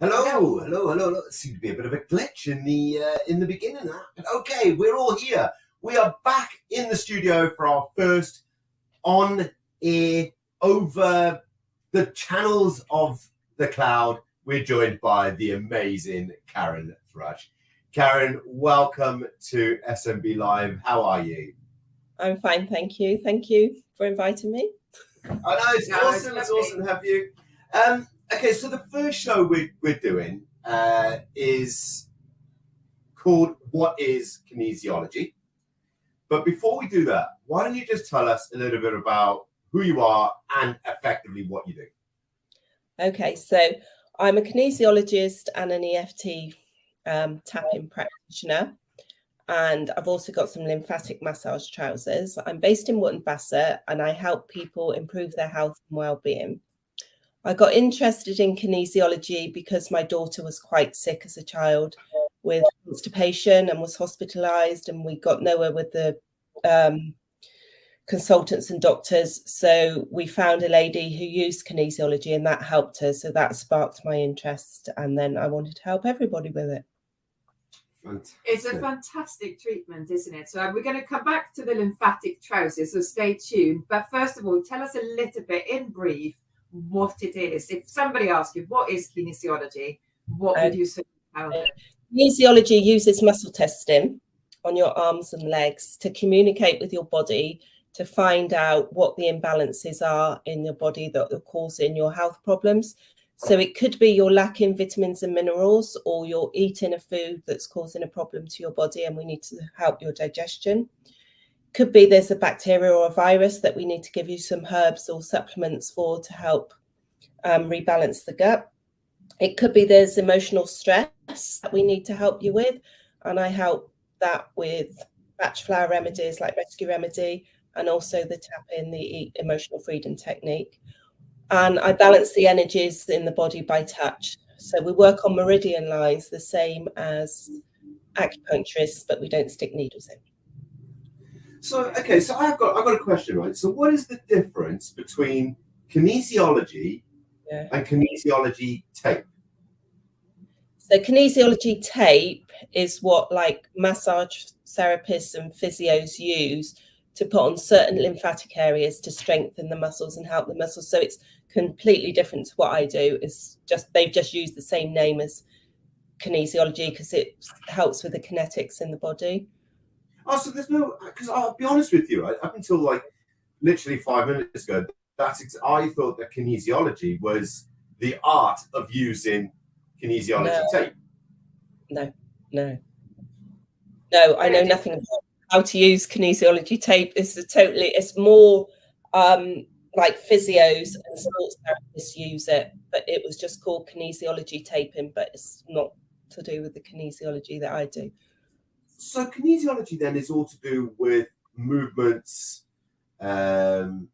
Hello. It seemed to be a bit of a glitch in the beginning. But okay, we're all here. We are back in the studio for our first on air over the channels of the cloud. We're joined by the amazing Karen Thrush. Karen, welcome to SMB Live. How are you? I'm fine, thank you. Thank you for inviting me. I know, it's awesome. It's awesome to have you. Okay, so the first show we're doing is called What is Kinesiology? But before we do that, why don't you just tell us a little bit about who you are and effectively what you do? Okay, so I'm a kinesiologist and an EFT tapping practitioner. And I've also got some lymphatic massage trousers. I'm based in Wootton Bassett and I help people improve their health and well-being. I got interested in kinesiology because my daughter was quite sick as a child with constipation and was hospitalized, and we got nowhere with the consultants and doctors. So we found a lady who used kinesiology and that helped her. So that sparked my interest. And then I wanted to help everybody with it. Fantastic. It's a fantastic treatment, isn't it? So we're going to come back to the lymphatic trousers, so stay tuned. But first of all, tell us a little bit in brief what it is. If somebody asks you, what is kinesiology? What would you say about it? Kinesiology uses muscle testing on your arms and legs to communicate with your body to find out what the imbalances are in your body that are causing your health problems. So it could be you're lacking vitamins and minerals, or you're eating a food that's causing a problem to your body and we need to help your digestion. Could be there's a bacteria or a virus that we need to give you some herbs or supplements for to help rebalance the gut. It could be there's emotional stress that we need to help you with, and I help that with batch flower remedies like Rescue Remedy, and also the tapping, the emotional freedom technique. And I balance the energies in the body by touch. So we work on meridian lines the same as acupuncturists, but we don't stick needles in. So, okay, so I've got a question, right? So what is the difference between kinesiology and kinesiology tape? So kinesiology tape is what like massage therapists and physios use to put on certain lymphatic areas to strengthen the muscles and help the muscles. So it's completely different to what I do. It's just they've just used the same name as kinesiology because it helps with the kinetics in the body. Oh, so there's no, because I'll be honest with you, right? Up until like literally 5 minutes ago, I thought that kinesiology was the art of using kinesiology tape. No, I know nothing about how to use kinesiology tape. It's more like physios and sports therapists use it, but it was just called kinesiology taping, but it's not to do with the kinesiology that I do. So kinesiology then is all to do with movements. Is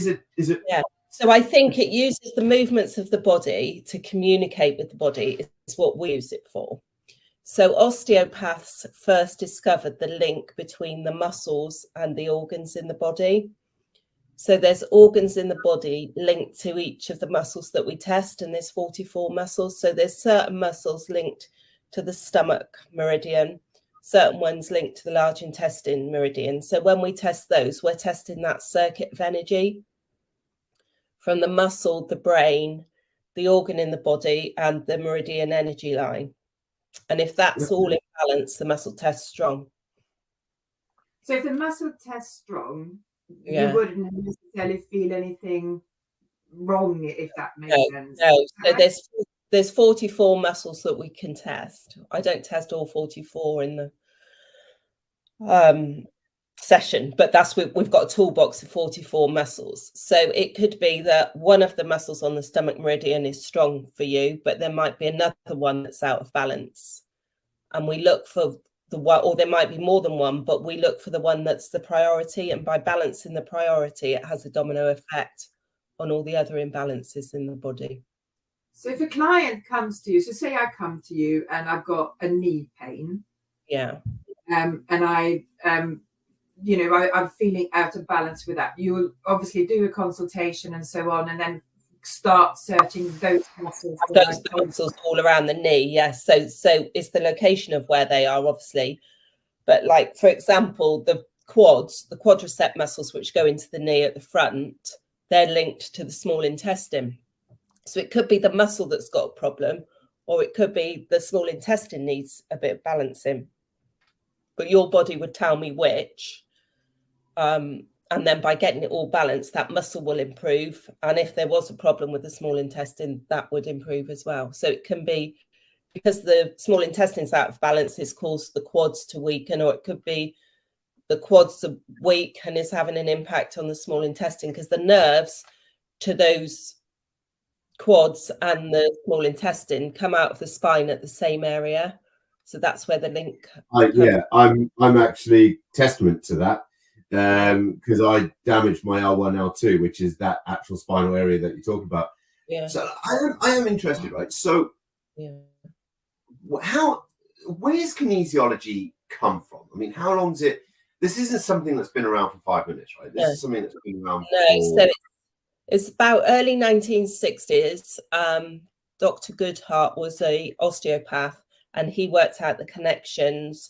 it? Yeah. So I think it uses the movements of the body to communicate with the body. Is what we use it for. So osteopaths first discovered the link between the muscles and the organs in the body. So there's organs in the body linked to each of the muscles that we test, and there's 44 muscles. So there's certain muscles linked to the stomach meridian, certain ones linked to the large intestine meridian. So when we test those, we're testing that circuit of energy from the muscle, the brain, the organ in the body, and the meridian energy line. And if that's all in balance, the muscle tests strong. So if the muscle tests strong, you wouldn't necessarily feel anything wrong, if that makes sense. No. So there's 44 muscles that we can test. I don't test all 44 in the session, but we've got a toolbox of 44 muscles. So it could be that one of the muscles on the stomach meridian is strong for you, but there might be another one that's out of balance. And we look for the one, or there might be more than one, but we look for the one that's the priority. And by balancing the priority, it has a domino effect on all the other imbalances in the body. So if a client comes to you, so say I come to you and I've got a knee pain. Yeah. And I'm feeling out of balance with that. You will obviously do a consultation and so on, and then start searching those muscles. Those muscles all around the knee, yes. So it's the location of where they are, obviously. But like, for example, the quadricep muscles, which go into the knee at the front, they're linked to the small intestine. So it could be the muscle that's got a problem, or it could be the small intestine needs a bit of balancing. But your body would tell me which. And then by getting it all balanced, that muscle will improve. And if there was a problem with the small intestine, that would improve as well. So it can be because the small intestine's out of balance, it's caused the quads to weaken, or it could be the quads are weak and is having an impact on the small intestine, because the nerves to those quads and the small intestine come out of the spine at the same area. So that's where the link. I'm actually testament to that. Because I damaged my L1, L2, which is that actual spinal area that you're talking about. Yeah. So I am interested, right? So, where's kinesiology come from? I mean, how long is it? This isn't something that's been around for 5 minutes, right? This is something that's been around. So it's about early 1960s. Dr. Goodhart was a osteopath, and he worked out the connections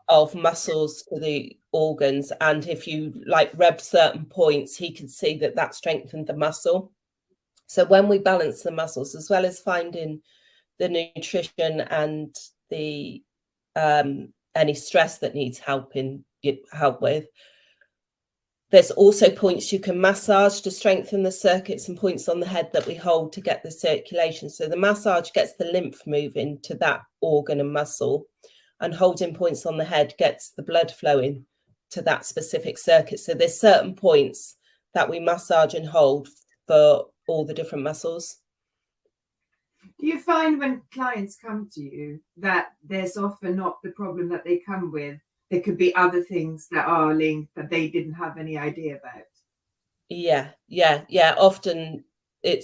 of muscles to the organs, and if you like rub certain points, he could see that strengthened the muscle. So when we balance the muscles, as well as finding the nutrition and the any stress that needs help with, there's also points you can massage to strengthen the circuits, and points on the head that we hold to get the circulation. So the massage gets the lymph moving to that organ and muscle, and holding points on the head gets the blood flowing to that specific circuit. So there's certain points that we massage and hold for all the different muscles. Do you find when clients come to you that there's often not the problem that they come with? There could be other things that are linked that they didn't have any idea about. Yeah. Often they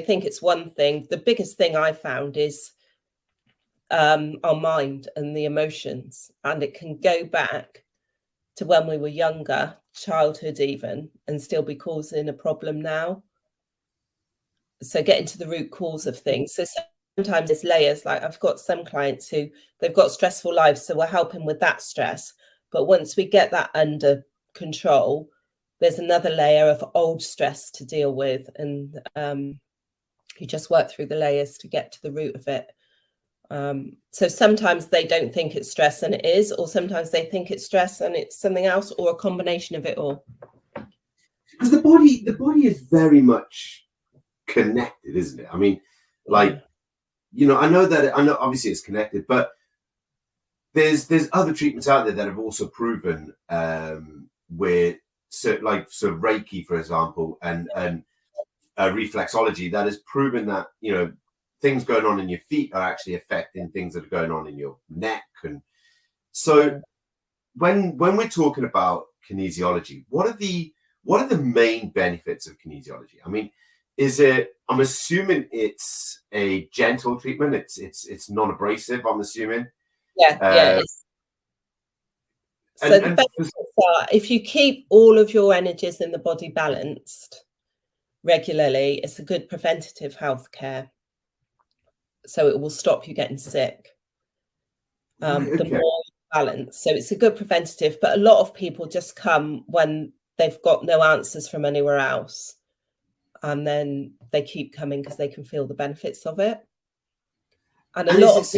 think it's one thing. The biggest thing I found is our mind and the emotions, and it can go back to when we were younger, childhood even, and still be causing a problem now. So getting to the root cause of things. So sometimes it's layers. Like I've got some clients who they've got stressful lives, so we're helping with that stress. But once we get that under control, there's another layer of old stress to deal with, and you just work through the layers to get to the root of it. So sometimes they don't think it's stress and it is, or sometimes they think it's stress and it's something else, or a combination of it all. Because the body is very much connected, isn't it? I mean, like, I know obviously it's connected, but there's other treatments out there that have also proven with Reiki, for example, and reflexology, that has proven that things going on in your feet are actually affecting things that are going on in your neck. And so when we're talking about kinesiology, what are the main benefits of kinesiology? I mean, I'm assuming it's a gentle treatment. It's non-abrasive, I'm assuming. Yeah. So the benefits are, if you keep all of your energies in the body balanced regularly, it's a good preventative health care. So it will stop you getting sick. The more balance. So it's a good preventative, but a lot of people just come when they've got no answers from anywhere else. And then they keep coming because they can feel the benefits of it. And lots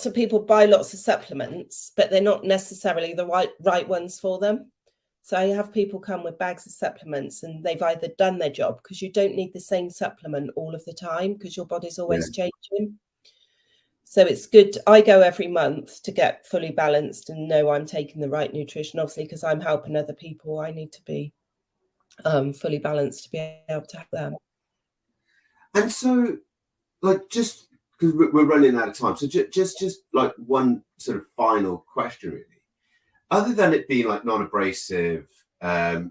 of people buy lots of supplements, but they're not necessarily the right ones for them. So I have people come with bags of supplements, and they've either done their job, because you don't need the same supplement all of the time because your body's always changing. So it's good. I go every month to get fully balanced and know I'm taking the right nutrition, obviously, because I'm helping other people. I need to be fully balanced to be able to help them. And so, like, just because we're running out of time, so just like one sort of final question, really. Other than it being like non-abrasive,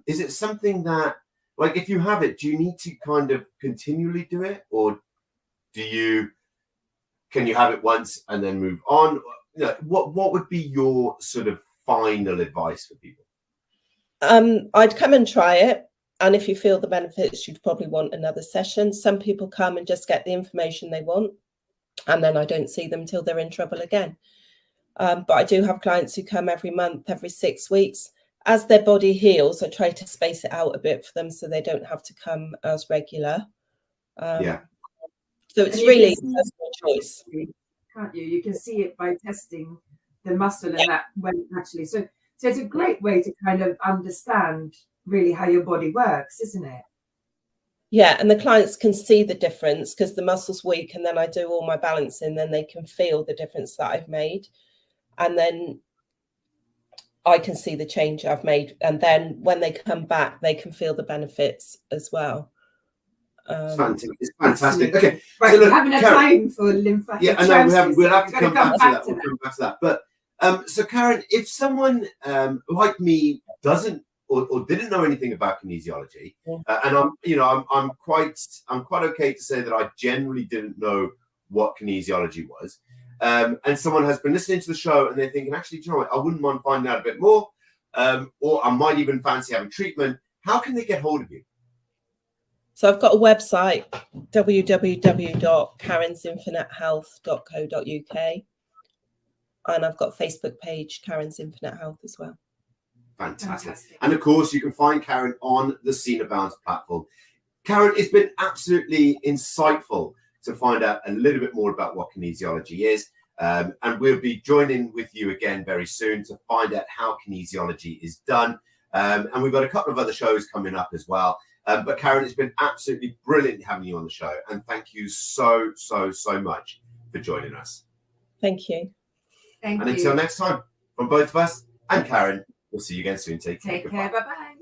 is it something that, like, if you have it, do you need to kind of continually do it, or can you have it once and then move on? What would be your sort of final advice for people? I'd come and try it. And if you feel the benefits, you'd probably want another session. Some people come and just get the information they want, and then I don't see them till they're in trouble again. But I do have clients who come every month, every 6 weeks. As their body heals, I try to space it out a bit for them so they don't have to come as regular. Yeah. So it's really a personal choice. Can't you? You can see it by testing the muscle and that when actually. So it's a great way to kind of understand really how your body works, isn't it? Yeah, and the clients can see the difference because the muscle's weak, and then I do all my balancing, then they can feel the difference that I've made. And then I can see the change I've made. And then when they come back, they can feel the benefits as well. It's fantastic. Okay, right. So look, having a time for lymphatic. Yeah, I know we'll have to come back to that. We'll come back to that. But so Karen, if someone like me doesn't or didn't know anything about kinesiology, and I'm quite okay to say that I generally didn't know what kinesiology was, and someone has been listening to the show and they're thinking, actually, do you know what, I wouldn't mind finding out a bit more, or I might even fancy having treatment. How can they get hold of you? So I've got a website, www.karensinfinitehealth.co.uk, and I've got a Facebook page, Karen's Infinite Health, as well. Fantastic. And of course, you can find Karen on the Bounds platform. Karen, it's been absolutely insightful to find out a little bit more about what kinesiology is. And we'll be joining with you again very soon to find out how kinesiology is done. And we've got a couple of other shows coming up as well. But Karen, it's been absolutely brilliant having you on the show. And thank you so much for joining us. Thank you. Thank you. And until next time, from both of us and Karen, we'll see you again soon. Take care. Bye-bye.